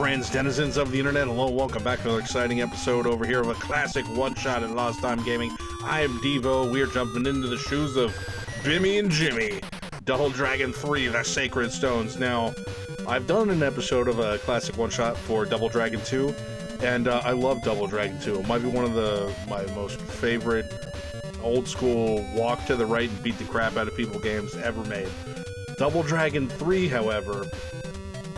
friends, denizens of the internet. Hello, welcome back to another exciting episode over here of a classic one-shot at LostTimeGaming. I am Devo. We are jumping into the shoes of Bimmy and Jimmy. Double Dragon 3, the Sacred Stones. Now, I've done an episode of a classic one-shot for Double Dragon 2, and I love Double Dragon 2. It might be one of my most favorite old-school walk to the right and beat the crap out of people games ever made. Double Dragon 3, however,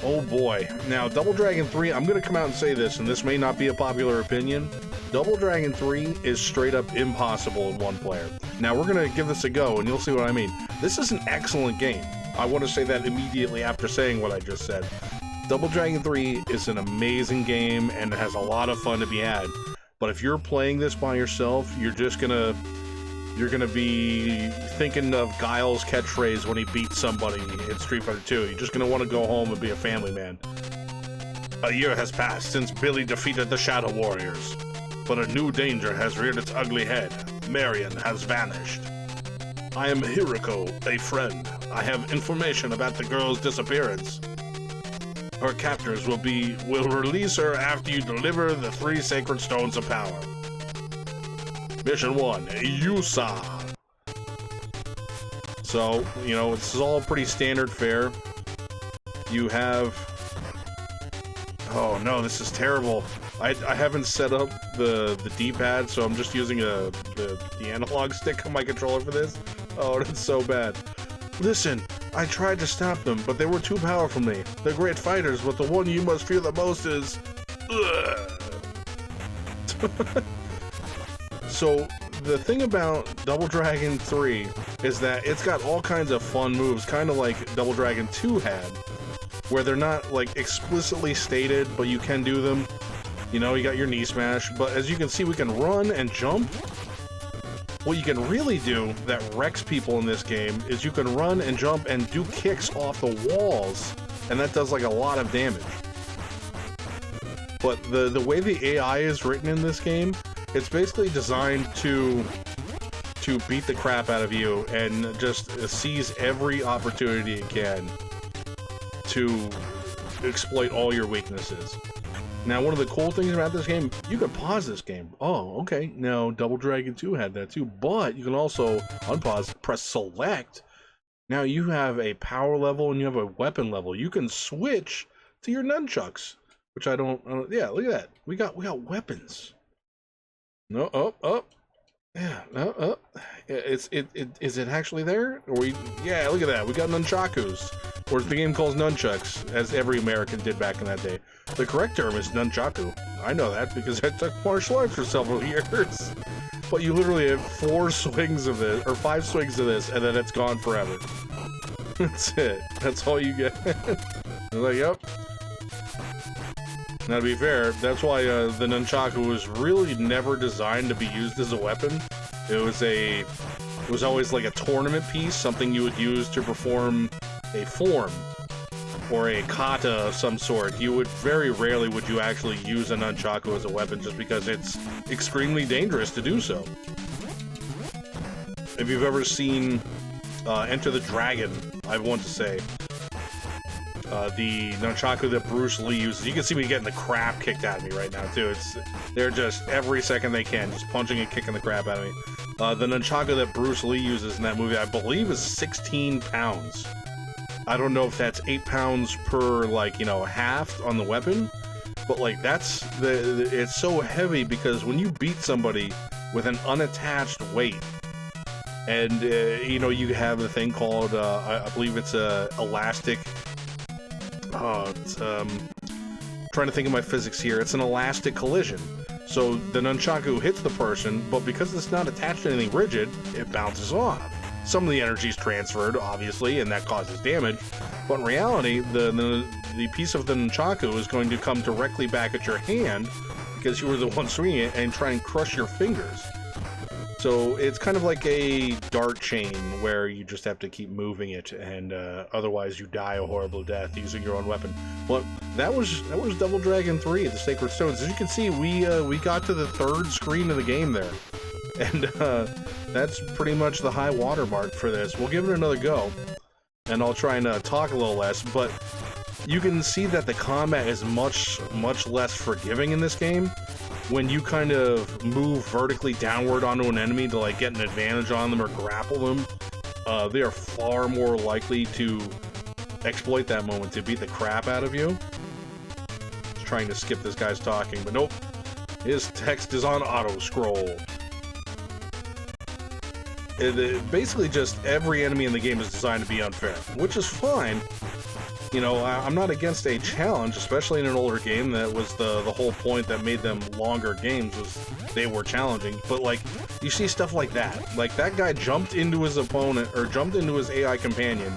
oh boy. Now, Double Dragon 3, I'm going to come out and say this, and this may not be a popular opinion. Double Dragon 3 is straight up impossible in one player. Now, we're going to give this a go, and you'll see what I mean. This is an excellent game. I want to say that immediately after saying what I just said. Double Dragon 3 is an amazing game, and it has a lot of fun to be had. But if you're playing this by yourself, you're gonna be thinking of Guile's catchphrase when he beats somebody in Street Fighter 2. You're just gonna want to go home and be a family man. A year has passed since Billy defeated the Shadow Warriors, but a new danger has reared its ugly head. Marion has vanished. I am Hiroko, a friend. I have information about the girl's disappearance. Her captors will release her after you deliver the 3 Sacred Stones of Power. Mission 1, Yusa. So, you know, this is all pretty standard fare. You have... Oh no, this is terrible. I haven't set up the D-pad, so I'm just using the analog stick on my controller for this. Oh, that's so bad. Listen, I tried to stop them, but they were too powerful for me. They're great fighters, but the one you must fear the most is... So, the thing about Double Dragon 3 is that it's got all kinds of fun moves, kind of like Double Dragon 2 had, where they're not, like, explicitly stated, but you can do them. You know, you got your knee smash, but as you can see, we can run and jump. What you can really do that wrecks people in this game is you can run and jump and do kicks off the walls, and that does, like, a lot of damage. But the way the AI is written in this game, it's basically designed to beat the crap out of you and just seize every opportunity it can to exploit all your weaknesses. Now, one of the cool things about this game, you can pause this game. Oh, okay. Now, Double Dragon 2 had that too, but you can also unpause, press select. Now you have a power level and you have a weapon level. You can switch to your nunchucks, which I don't yeah, look at that. We got weapons. No, yeah, is it actually there? Or yeah, look at that. We got nunchakus, or the game calls nunchucks, as every American did back in that day. The correct term is nunchaku. I know that because I took martial arts for several years. But you literally have 4 swings of this, or 5 swings of this, and then it's gone forever. That's it. That's all you get. They're like, yep. Now, to be fair, that's why the nunchaku was really never designed to be used as a weapon. It was always like a tournament piece, something you would use to perform a form or a kata of some sort. You would very rarely would you actually use a nunchaku as a weapon, just because it's extremely dangerous to do so. If you've ever seen Enter the Dragon, I want to say. The nunchaku that Bruce Lee uses. You can see me getting the crap kicked out of me right now, too. They're just, every second they can, just punching and kicking the crap out of me. The nunchaku that Bruce Lee uses in that movie, I believe, is 16 pounds. I don't know if that's 8 pounds per, like, you know, half on the weapon, but, like, it's so heavy because when you beat somebody with an unattached weight, and, you know, you have the thing called, I believe it's elastic. Trying to think of my physics here. It's an elastic collision. So the nunchaku hits the person, but because it's not attached to anything rigid, it bounces off. Some of the energy is transferred, obviously, and that causes damage. But in reality, the piece of the nunchaku is going to come directly back at your hand because you were the one swinging it and try and crush your fingers. So it's kind of like a dart chain where you just have to keep moving it, and otherwise you die a horrible death using your own weapon. But that was Double Dragon 3, the Sacred Stones. As you can see, we got to the 3rd screen of the game there, and that's pretty much the high water mark for this. We'll give it another go, and I'll try and talk a little less. But you can see that the combat is much less forgiving in this game. When you kind of move vertically downward onto an enemy to like get an advantage on them or grapple them, they are far more likely to exploit that moment to beat the crap out of you. Just trying to skip this guy's talking, but nope. His text is on auto scroll. Basically just every enemy in the game is designed to be unfair, which is fine. You know, I'm not against a challenge, especially in an older game. That was the whole point that made them longer games, was they were challenging. But like, you see stuff like that guy jumped into his opponent, or jumped into his AI companion,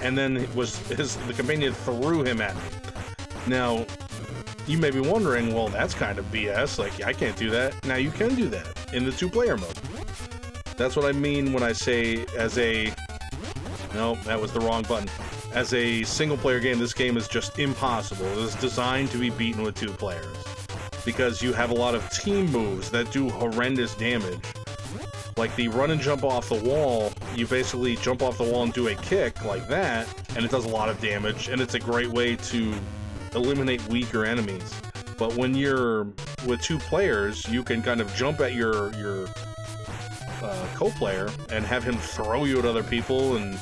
and then the companion threw him at me. Now, you may be wondering, well, that's kind of BS, like, I can't do that. Now, you can do that in the 2-player mode. That's what I mean when I say no, that was the wrong button. As a single-player game, this game is just impossible. It is designed to be beaten with 2 players, because you have a lot of team moves that do horrendous damage. Like the run and jump off the wall, you basically jump off the wall and do a kick like that, and it does a lot of damage, and it's a great way to eliminate weaker enemies. But when you're with 2 players, you can kind of jump at your co-player and have him throw you at other people and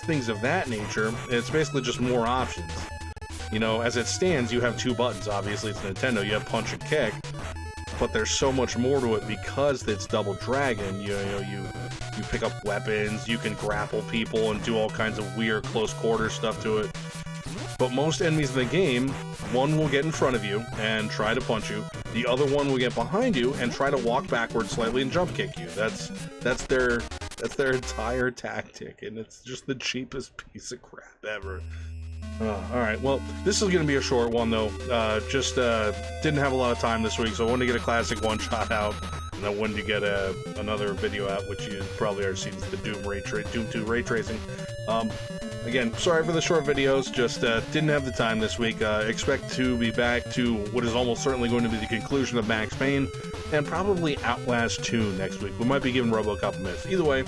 things of that nature. It's basically just more options. You know, as it stands, you have 2 buttons. Obviously, it's Nintendo. You have punch and kick, but there's so much more to it because it's Double Dragon. You pick up weapons, you can grapple people and do all kinds of weird close quarter stuff to it. But most enemies in the game, one will get in front of you and try to punch you. The other one will get behind you and try to walk backwards slightly and jump kick you. That's their entire tactic, and it's just the cheapest piece of crap ever. Alright, well, this is going to be a short one, though. Didn't have a lot of time this week, so I wanted to get a classic one-shot out, and I wanted to get another video out, which you probably already seen, the Doom 2 ray tracing. Again, sorry for the short videos, just didn't have the time this week. Expect to be back to what is almost certainly going to be the conclusion of Max Payne, and probably Outlast 2 next week. We might be giving RoboCop a miss. Either way,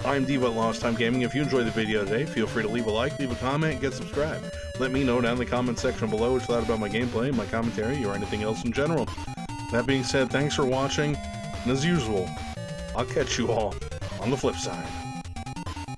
I'm Diva at LostTimeGaming. If you enjoyed the video today, feel free to leave a like, leave a comment, and get subscribed. Let me know down in the comment section below what you thought about my gameplay, my commentary, or anything else in general. That being said, thanks for watching, and as usual, I'll catch you all on the flip side.